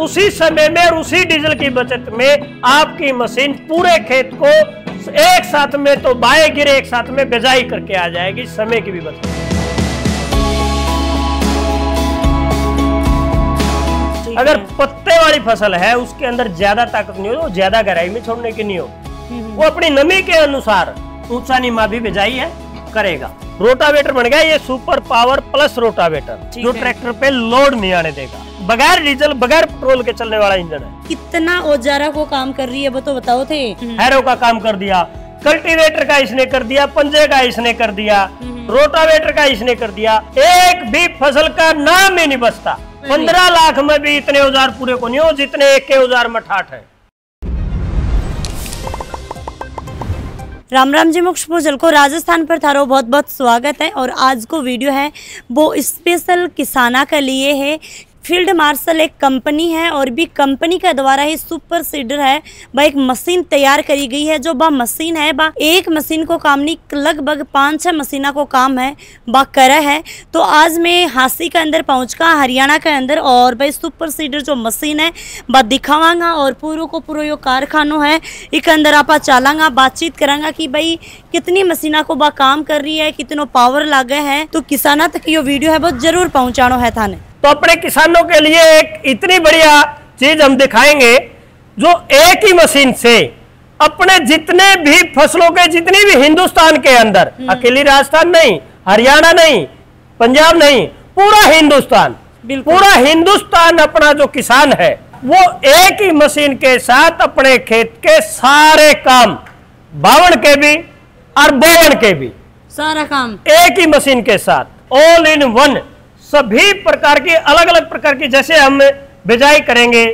उसी समय में और उसी डीजल की बचत में आपकी मशीन पूरे खेत को एक साथ में तो बाएं गिरे एक साथ में बिजाई करके आ जाएगी, समय की भी बचत। अगर पत्ते वाली फसल है उसके अंदर ज्यादा ताकत नहीं हो, ज्यादा गहराई में छोड़ने की नहीं हो, वो अपनी नमी के अनुसार ऊंचा नीमा भी बिजाई है करेगा। रोटावेटर बन गया ये सुपर पावर प्लस रोटावेटर, जो ट्रैक्टर पे लोड नहीं आने देगा, बगैर डीजल बगैर पेट्रोल के चलने वाला इंजन है। कितना औजारा को काम कर रही है वो तो बताओ थे। हैरो का काम कर दिया, कल्टीवेटर का इसने कर दिया, पंजे का इसने कर दिया, रोटावेटर का इसने कर दिया, एक भी फसल का नाम ही नहीं बचता। 15 लाख में भी इतने औजार पूरे को नहीं हो जितने एक के औजार में ठाठ है। राम राम जी, मोक्ष भोजल को राजस्थान पर थारो बहुत बहुत स्वागत है। और आज को वीडियो है वो स्पेशल किसाना के लिए है। फील्ड मार्शल एक कंपनी है और भी कंपनी के द्वारा ही सुपर सीडर है वह एक मशीन तैयार करी गई है। जो बा मशीन है बा एक मशीन को काम नहीं लगभग 5-6 मशीना को काम है बा करे है। तो आज मैं हांसी के अंदर पहुँच का हरियाणा के अंदर और भाई सुपर सीडर जो मशीन है बा दिखावांगा और पूरा को पूरा यो कारखानो है एक अंदर आप चलांगा, बातचीत करांगा कि भाई कितनी मशीना को बा काम कर रही है, कितनो पावर लागे है। तो किसाना तक यो वीडियो है बहुत जरूर पहुँचानो है थाने। तो अपने किसानों के लिए एक इतनी बढ़िया चीज हम दिखाएंगे जो एक ही मशीन से अपने जितने भी फसलों के जितनी भी हिंदुस्तान के अंदर, अकेली राजस्थान नहीं, हरियाणा नहीं, पंजाब नहीं, पूरा हिंदुस्तान, पूरा हिंदुस्तान अपना जो किसान है वो एक ही मशीन के साथ अपने खेत के सारे काम बावण के भी और बोवण के भी सारा काम एक ही मशीन के साथ ऑल इन वन, सभी प्रकार की अलग अलग प्रकार की, जैसे हम बिजाई करेंगे,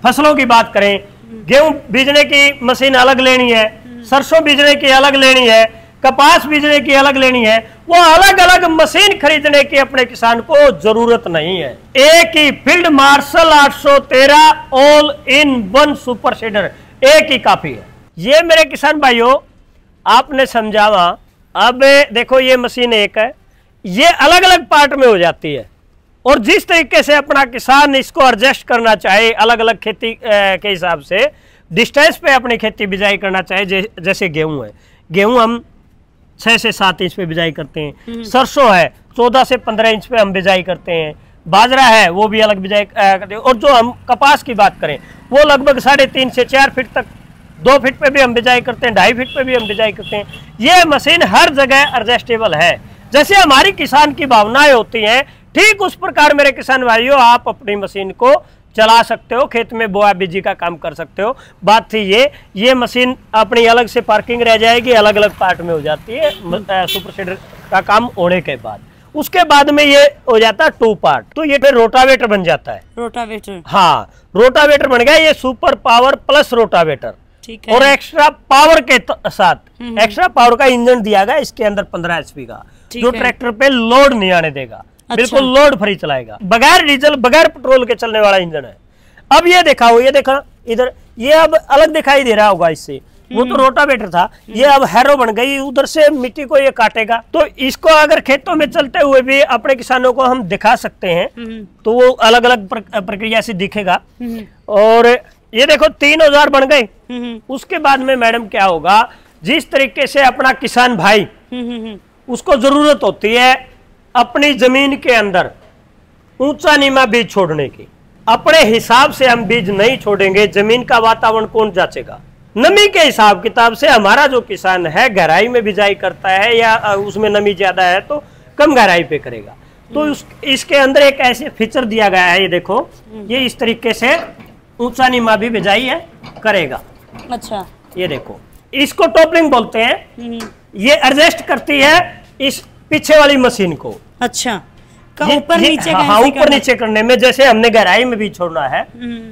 फसलों की बात करें, गेहूं बीजने की मशीन अलग लेनी है, सरसों बीजने की अलग लेनी है, कपास बीजने की अलग लेनी है, वो अलग अलग मशीन खरीदने की अपने किसान को जरूरत नहीं है। एक ही field marshal 813 all in one super seeder एक ही काफी है। ये मेरे किसान भाइयों आपने समझावा। अब देखो ये मशीन एक है, ये अलग अलग पार्ट में हो जाती है और जिस तरीके से अपना किसान इसको एडजस्ट करना चाहे अलग अलग खेती के हिसाब से डिस्टेंस पे अपनी खेती बिजाई करना चाहे, जैसे गेहूं है, गेहूं हम 6 से 7 इंच पे बिजाई करते हैं, सरसों है 14 से 15 इंच पे हम बिजाई करते हैं, बाजरा है वो भी अलग बिजाई करते हैं, और जो हम कपास की बात करें वो लगभग 3.5 से 4 फीट तक, 2 फीट पे भी हम बिजाई करते हैं, 2.5 फीट पे भी हम बिजाई करते हैं। ये मशीन हर जगह एडजस्टेबल है। जैसे हमारी किसान की भावनाएं होती हैं ठीक उस प्रकार मेरे किसान भाइयों आप अपनी मशीन को चला सकते हो, खेत में बोआ बीजी का काम कर सकते हो। बात थी ये मशीन अपनी अलग से पार्किंग रह जाएगी, अलग अलग पार्ट में हो जाती है सुपर सीडर का काम होने के बाद। उसके बाद में ये हो जाता है 2 पार्ट, तो ये फिर रोटावेटर बन जाता है। रोटावेटर, हाँ रोटावेटर बन गया ये सुपर पावर प्लस रोटावेटर, और एक्स्ट्रा पावर के साथ एक्स्ट्रा पावर का इंजन दिया गया इसके अंदर 15 HP का, जो ट्रैक्टर पे लोड नहीं आने देगा। बिल्कुल लोड फ्री चलाएगा, बगैर डीजल बगैर पेट्रोल के चलने वाला इंजन है। अब ये देखा हो, ये देखा इधर, ये अब अलग दिखाई दे रहा होगा इससे, वो तो रोटावेटर था, ये अब हैरो बन गई, उधर से मिट्टी को ये काटेगा। तो इसको अगर खेतों में चलते हुए भी अपने किसानों को हम दिखा सकते हैं तो वो अलग अलग प्रक्रिया से दिखेगा। और ये देखो 3 औजार बन गए। उसके बाद में मैडम क्या होगा, जिस तरीके से अपना किसान भाई उसको जरूरत होती है अपनी जमीन के अंदर ऊंचा नीमा बीज छोड़ने की, अपने हिसाब से हम बीज नहीं छोड़ेंगे। जमीन का वातावरण कौन जांचेगा? नमी के हिसाब किताब से हमारा जो किसान है गहराई में बिजाई करता है या उसमें नमी ज्यादा है तो कम गहराई पे करेगा। तो इसके अंदर एक ऐसे फीचर दिया गया है, ये देखो, ये इस तरीके से ऊंचा नीमा भी बिजाई है करेगा। अच्छा, ये देखो, इसको टॉपलिंग बोलते हैं। ये एडजस्ट करती है इस पीछे वाली मशीन को। अच्छा, ऊपर नीचे, हाँ ऊपर नीचे करने में, जैसे हमने गहराई में भी छोड़ना है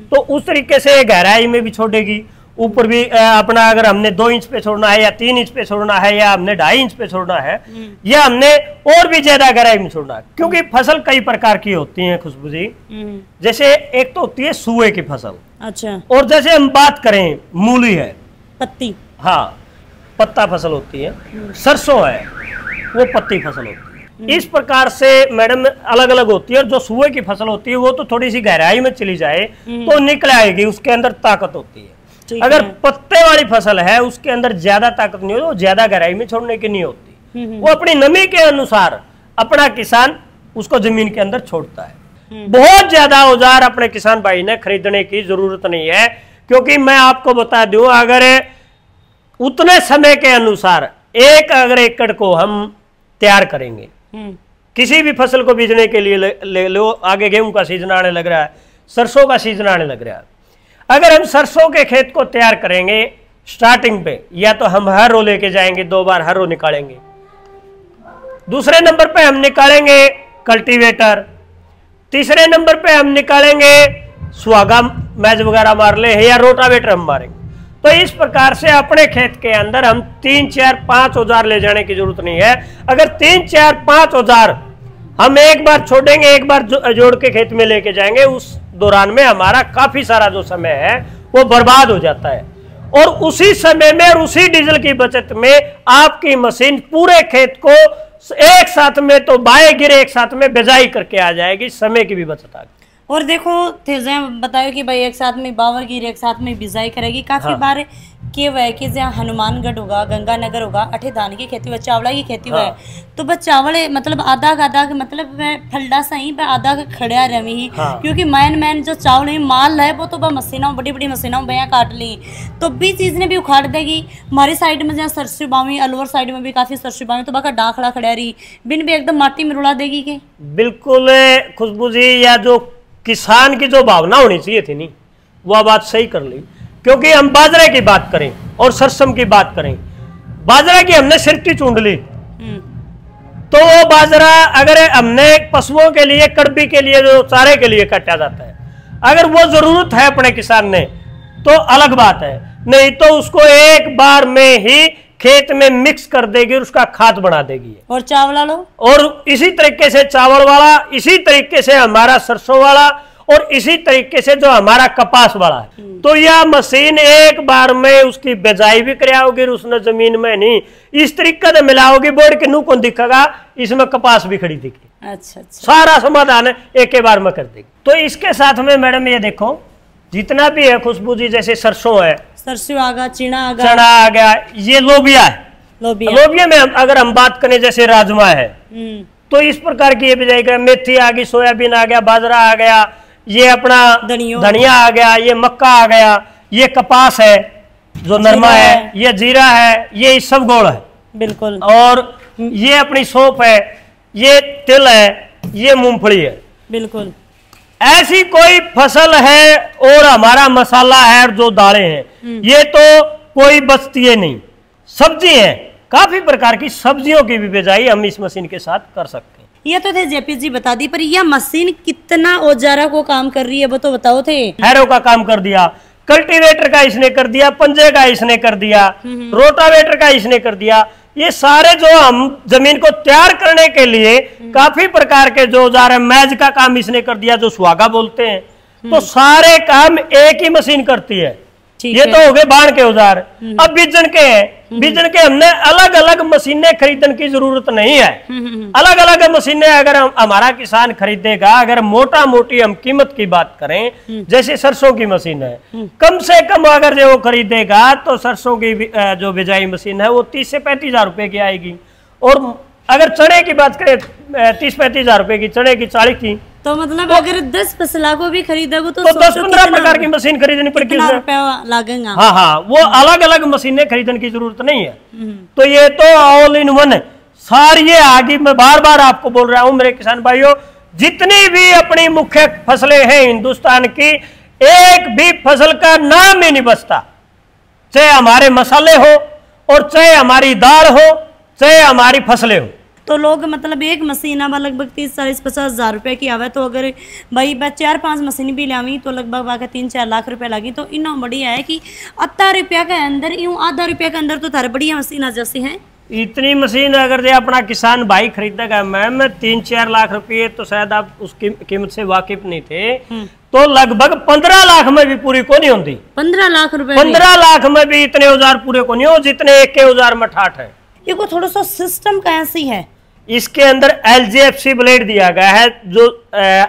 तो उस तरीके से गहराई में भी छोड़ेगी, ऊपर भी अपना अगर हमने 2 इंच पे छोड़ना है या 3 इंच पे छोड़ना है या हमने 2.5 इंच पे छोड़ना है या हमने और भी ज्यादा गहराई में छोड़ना है, क्योंकि फसल कई प्रकार की होती है खुशबू जी। जैसे एक तो होती है सुए की फसल, अच्छा, और जैसे हम बात करें मूली है, पत्ती, हाँ पत्ता फसल होती है, सरसों है वो पत्ती फसल होती है। इस प्रकार से मैडम अलग अलग होती है। और जो सुए की फसल होती है वो तो थोड़ी सी गहराई में चली जाए तो निकल आएगी, उसके अंदर ताकत होती है। अगर पत्ते वाली फसल है उसके अंदर ज्यादा ताकत नहीं होती, वो ज्यादा गहराई में छोड़ने की नहीं होती, वो अपनी नमी के अनुसार अपना किसान उसको जमीन के अंदर छोड़ता है। बहुत ज्यादा औजार अपने किसान भाई ने खरीदने की जरूरत नहीं है, क्योंकि मैं आपको बता दूं, अगर उतने समय के अनुसार अगर एकड़ को हम तैयार करेंगे, किसी भी फसल को बीजने के लिए ले लो, आगे गेहूं का सीजन आने लग रहा है, सरसों का सीजन आने लग रहा है, अगर हम सरसों के खेत को तैयार करेंगे स्टार्टिंग पे, या तो हम हरो लेके जाएंगे, 2 बार हरो निकालेंगे, दूसरे नंबर पे हम निकालेंगे कल्टीवेटर, तीसरे नंबर पे हम निकालेंगे सुहागा मैज वगैरह मार ले, या रोटावेटर हम मारेंगे। तो इस प्रकार से अपने खेत के अंदर हम 3, 4, 5 औजार ले जाने की जरूरत नहीं है। अगर 3, 4, 5 औजार हम एक बार छोड़ेंगे, एक बार जोड़ के खेत में लेके जाएंगे, उस दौरान में हमारा काफी सारा जो समय है वो बर्बाद हो जाता है। और उसी समय में और उसी डीजल की बचत में आपकी मशीन पूरे खेत को एक साथ में तो बाएं गिरे, एक साथ में बिजाई करके आ जाएगी, समय की भी बचत आ गई। और देखो तेजा बतायो कि भाई एक साथ में बावर गिर, एक साथ में बिजाई करेगी। काफी बार के हुआ है कि जहाँ हनुमानगढ़ होगा, गंगानगर होगा, अठे धान की खेती हुआ, चावला की खेती हुआ है, तो बस चावल मतलब आधा मतलब फलडा सही आधा खड़ा रही, क्योंकि मैन जो चावल है माल है वो तो वह मशीनों, बड़ी बड़ी मशीनों भैया काट ली, तो भी चीज ने भी उखाड़ देगी। हमारी साइड में जहाँ सरसों बावी, अलवर साइड में भी काफी सरसों बावी, तो वह डाखड़ा खड़ा रही, बिन भी एकदम माटी में रुला देगी के। बिल्कुल खुशबू जी, या जो किसान की जो भावना होनी चाहिए थी नहीं, वह बात सही कर ली। क्योंकि हम बाजरे की बात करें और सरसों की बात करें, बाजरा की हमने सिरटी चूंड ली, तो वो बाजरा अगर हमने पशुओं के लिए, कड़बी के लिए, जो चारे के लिए काटा जाता है, अगर वो जरूरत है अपने किसान ने तो अलग बात है, नहीं तो उसको एक बार में ही खेत में मिक्स कर देगी, उसका खाद बना देगी। और चावल लो, और इसी तरीके से चावल वाला, इसी तरीके से हमारा सरसों वाला, और इसी तरीके से जो हमारा कपास वाला है। तो यह मशीन एक बार में उसकी बिजाई भी कराओगी, उसने जमीन में नहीं, इस तरीके से मिलाओगी, बोर्ड के नू कौन दिखेगा, इसमें कपास भी खड़ी दिखेगी। अच्छा। सारा समाधान एक बार में कर देगी। तो इसके साथ में मैडम ये देखो जितना भी है खुशबू जी, जैसे सरसों है, सरसों आ गया, चना आ गया, ये लोबिया है, लोबिया में अगर हम बात करें जैसे राजमा है, तो इस प्रकार की ये बिजाई कर, मेथी आ गई, सोयाबीन आ गया, बाजरा आ गया, ये अपना धनिया आ गया, ये मक्का आ गया, ये कपास है जो नरमा है, ये जीरा है, ये इसबगोल है, बिल्कुल, और ये अपनी सौंफ है, ये तिल है, ये मूंगफली है, बिल्कुल। ऐसी कोई फसल है और हमारा मसाला है और जो दालें हैं, ये तो कोई बचती है नहीं। सब्जी है, काफी प्रकार की सब्जियों की भी बिजाई हम इस मशीन के साथ कर सकते हैं। ये तो थे जेपी जी बता दी, पर यह मशीन कितना औजारा को काम कर रही है वो तो बताओ थे। हैरो का काम कर दिया, कल्टीवेटर का इसने कर दिया, पंजे का इसने कर दिया, रोटावेटर का इसने कर दिया, ये सारे जो हम जमीन को तैयार करने के लिए काफी प्रकार के जो औजार है, मैज का काम इसने कर दिया, जो सुहागा बोलते हैं, तो सारे काम एक ही मशीन करती है। ये तो हो गए बाण के औजार। अब बीजन के हैं, बीजन के हमने अलग अलग मशीनें खरीदने की जरूरत नहीं है। अलग अलग मशीनें अगर हमारा किसान खरीदेगा, अगर मोटा मोटी हम कीमत की बात करें, जैसे सरसों की मशीन है, कम से कम अगर जो वो खरीदेगा तो सरसों की जो बिजाई मशीन है वो 30 से 35 हजार रुपए की आएगी। और अगर चने की बात करें 30-35 हजार रुपए की, चने की 40 की, तो मतलब अगर 10 फसला को भी खरीदोगे तो 10-15 प्रकार की मशीन खरीदनी पड़ेगी, लगेगा। हाँ, वो अलग अलग मशीनें खरीदने की जरूरत नहीं है। तो ये तो ऑल इन वन है सारी। ये आगे मैं बार बार आपको बोल रहा हूं मेरे किसान भाइयों, जितनी भी अपनी मुख्य फसलें हैं हिंदुस्तान की, एक भी फसल का नाम ही नहीं बचता, चाहे हमारे मसाले हो और चाहे हमारी दाल हो, चाहे हमारी फसलें हो। तो लोग मतलब एक मशीन अब लगभग 30-40-50 हजार रुपए की आवे, तो अगर भाई 4-5 मशीन भी लावी तो लगभग 3-4 लाख रुपए लगी। तो इतना बढ़िया है कि आधा रुपया के अंदर, यूं आधा रुपया के अंदर तो थारे बढ़िया मशीन जैसी है। इतनी मशीन अगर जो अपना किसान भाई खरीदेगा मैम 3-4 लाख रुपये, तो शायद आप उसकी कीमत से वाकिफ नहीं थे, तो लगभग 15 लाख में भी पूरी को नहीं होती। 15 लाख रुपए, 15 लाख में भी इतने औजार पूरे को नहीं हो जितने एक के औजार में ठाठ है। ये को थोड़ा सा सिस्टम कैसी है, इसके अंदर LGFC ब्लेड दिया गया है जो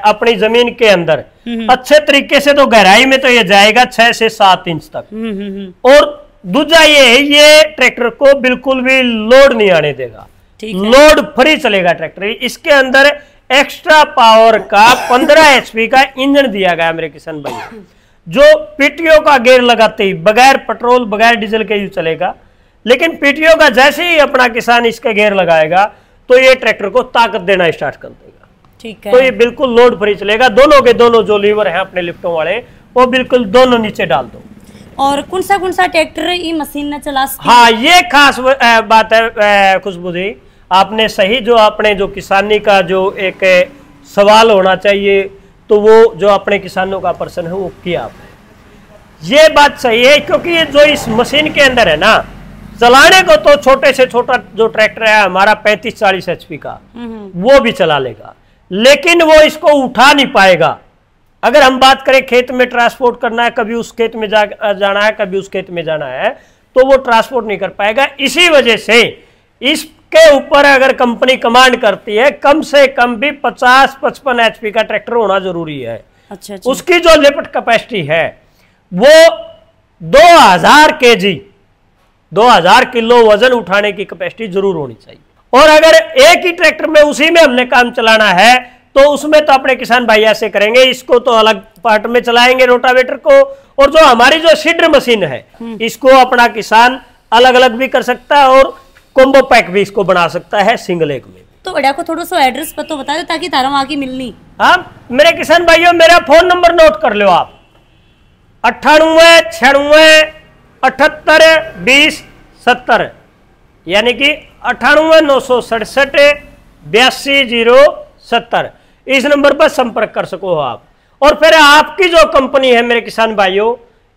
अपनी जमीन के अंदर अच्छे तरीके से, तो गहराई में तो ये जाएगा 6 से 7 इंच तक। और दूसरा ये है, ये ट्रैक्टर को बिल्कुल भी लोड नहीं आने देगा, लोड फ्री चलेगा ट्रैक्टर। इसके अंदर एक्स्ट्रा पावर का 15 HP का इंजन दिया गया मेरे किसान भाई, जो PTO का गेयर लगाते ही बगैर पेट्रोल बगैर डीजल के ही चलेगा। लेकिन PTO का जैसे ही अपना किसान इसका गेयर लगाएगा तो ये ट्रैक्टर को ताकत देना स्टार्ट कर देगा। ठीक है। तो ये बिल्कुल लोड फ्री चलेगा। दोनों के दोनों जो लीवर हैं अपने लिफ्टों वाले, वो बिल्कुल दोनों नीचे डाल दो। और कौन सा ट्रैक्टर ये मशीन न चला सकती? हाँ, ये खास बात है खुशबू जी, आपने सही जो अपने जो किसानी का जो एक सवाल होना चाहिए, तो वो जो अपने किसानों का प्रश्न है वो किया आपने। ये बात सही है, क्योंकि ये जो इस मशीन के अंदर है ना, चलाने को तो छोटे से छोटा जो ट्रैक्टर है हमारा 35-40 HP का, वो भी चला लेगा, लेकिन वो इसको उठा नहीं पाएगा। अगर हम बात करें खेत में ट्रांसपोर्ट करना है, कभी उस खेत में जाना है, कभी उस खेत में जाना है, तो वो ट्रांसपोर्ट नहीं कर पाएगा। इसी वजह से इसके ऊपर अगर कंपनी कमांड करती है, कम से कम भी 50-55 HP का ट्रैक्टर होना जरूरी है। अच्छा। उसकी जो लिफ्ट कैपेसिटी है वो 2000 kg 2000 किलो वजन उठाने की कैपेसिटी जरूर होनी चाहिए। और अगर एक ही ट्रैक्टर में उसी में हमने काम चलाना है, तो उसमें तो अपने किसान भाई ऐसे करेंगे, इसको तो अलग पार्ट में चलाएंगे रोटावेटर को, और जो हमारी जो सीडर मशीन है इसको अपना किसान अलग अलग भी कर सकता है और कॉम्बो पैक भी इसको बना सकता है सिंगल एक में। तो बड़ा को थोड़ा सा एड्रेस पता बता दो ताकि तारा वहां की मिलनी। हाँ मेरे किसान भाइयों, मेरा फोन नंबर नोट कर लो आप, 98 96 78 20 70, यानी कि 98 967 82 070। इस नंबर पर संपर्क कर सको हो आप। और फिर आपकी जो कंपनी है मेरे किसान भाइयों,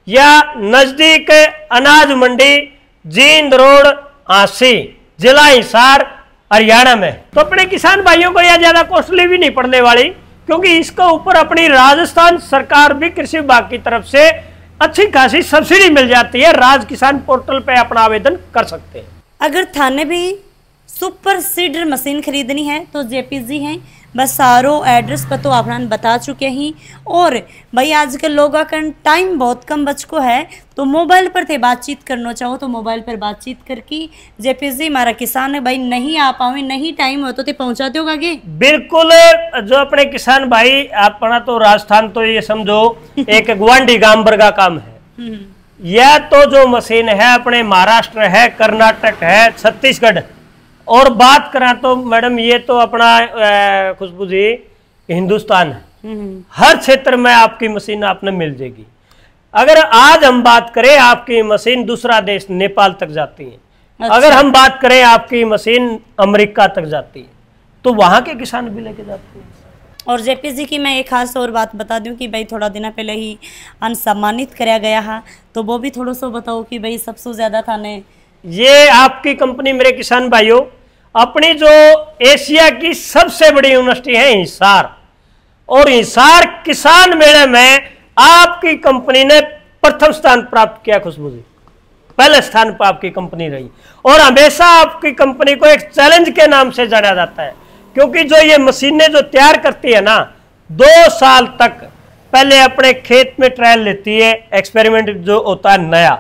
या नजदीक अनाज मंडी जींद रोड आसी, जिला हिसार, हरियाणा में, तो अपने किसान भाइयों को यह ज्यादा कॉस्टली भी नहीं पड़ने वाली, क्योंकि इसके ऊपर अपनी राजस्थान सरकार भी कृषि विभाग की तरफ से अच्छी खासी सब्सिडी मिल जाती है। राज किसान पोर्टल पे अपना आवेदन कर सकते हैं। अगर थाने भी सुपर सीडर मशीन खरीदनी है तो JPG हैं, बस सारो एड्रेस पर तो आपने बता चुके ही। और भाई आजकल लोगों का टाइम बहुत कम बच को है, तो मोबाइल पर थे बातचीत करना चाहो तो मोबाइल पर बातचीत करके JPG हमारा किसान है भाई, नहीं आ पावे नहीं टाइम हो तो ते पहुंचाते होगा आगे। बिल्कुल, जो अपने किसान भाई अपना तो राजस्थान तो ये समझो एक गुवांढी गांबर का काम है। यह तो जो मशीन है अपने महाराष्ट्र है, कर्नाटक है, छत्तीसगढ़, और बात करें तो मैडम ये तो अपना खुशबू जी हिंदुस्तान है। हर क्षेत्र में आपकी मशीन आपने मिल जाएगी। अगर आज हम बात करें आपकी मशीन दूसरा देश नेपाल तक जाती है। अच्छा। अगर हम बात करें आपकी मशीन अमेरिका तक जाती है, तो वहां के किसान भी लेके जाते हैं। और JPG की मैं एक खास और बात बता दूं कि भाई थोड़ा दिन पहले ही सम्मानित कराया गया है, तो वो भी थोड़ा सा बताओ कि भाई सबसे ज्यादा थाने ये आपकी कंपनी मेरे किसान भाइयों, अपनी जो एशिया की सबसे बड़ी यूनिवर्सिटी है हिसार, और हिसार किसान मेले में आपकी कंपनी ने प्रथम स्थान प्राप्त किया। खुशबू जी पहले स्थान पर आपकी कंपनी रही, और हमेशा आपकी कंपनी को एक चैलेंज के नाम से जाना जाता है, क्योंकि जो ये मशीनें जो तैयार करती है ना, 2 साल तक पहले अपने खेत में ट्रायल लेती है, एक्सपेरिमेंट जो होता है नया,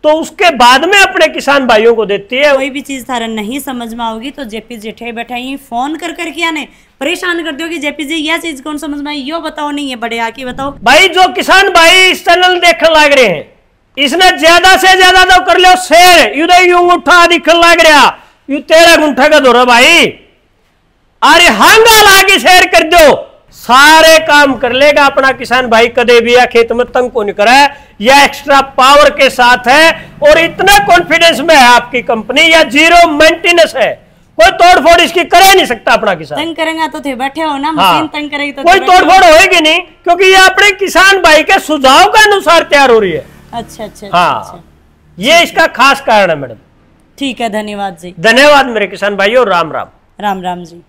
तो उसके बाद में अपने किसान भाइयों को देती है। कोई भी चीज थारा नहीं समझ में आओगी तो JPG ठे बैठाई फोन कर करके आने परेशान कर दो कि JPG यह चीज कौन समझ में आई, यो बताओ, नहीं है बड़े आके बताओ। भाई जो किसान भाई इस चैनल देखने लग रहे हैं, इसने ज्यादा से ज्यादा तो कर लो शेयर, यूं उठा दिखने लग रहा, यू 13 गुंठा का दो भाई, अरे हांगा लाके शेयर कर दो, सारे काम कर लेगा अपना किसान भाई। कदे भी या खेत में तंग को नहीं करा है, या एक्स्ट्रा पावर के साथ है, और इतना कॉन्फिडेंस में है आपकी कंपनी, या जीरो मेंटेनेंस है, कोई तोड़फोड़ इसकी कर नहीं सकता अपना किसान। तंग करेगा तो थे बैठे हो ना, मशीन तंग करेगी तो कोई तोड़फोड़ होगी नहीं, क्योंकि ये अपने किसान भाई के सुझाव के अनुसार तैयार हो रही है। अच्छा। हाँ, ये इसका खास कारण है मैडम। ठीक है, धन्यवाद जी। धन्यवाद मेरे किसान भाइयों, राम राम। राम राम जी।